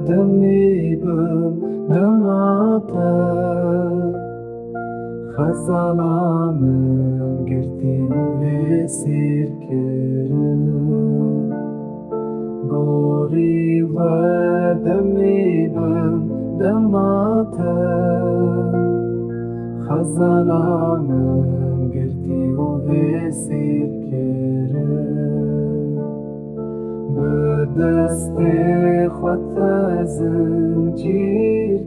demi bım dımata Hazalamın girdim ve sirkürüm Gori ve demi bım dımata Hazalamın girdim ve sirkürüm بدست خط زنجیر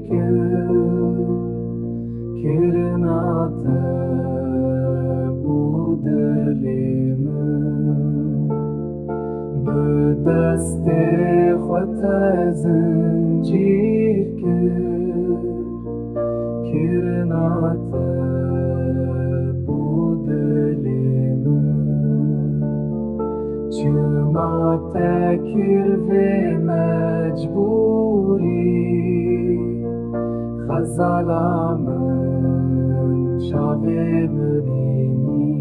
کرنات بودلیم بدست خط زنجیر کرنات بودلیم چما تکر و مجبوری خزالامن شاوه منینی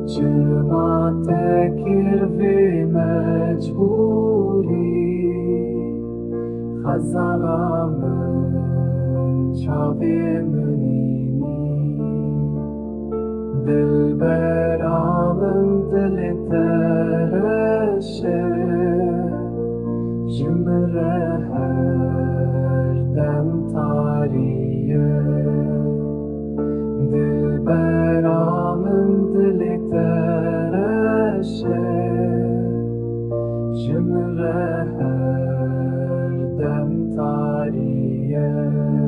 چما تکر و مجبوری خزالامن شاوه منینی دل برامن دل ترشه جمره هر دم تاریه دل برامن دل ترشه جمره هر دم تاریه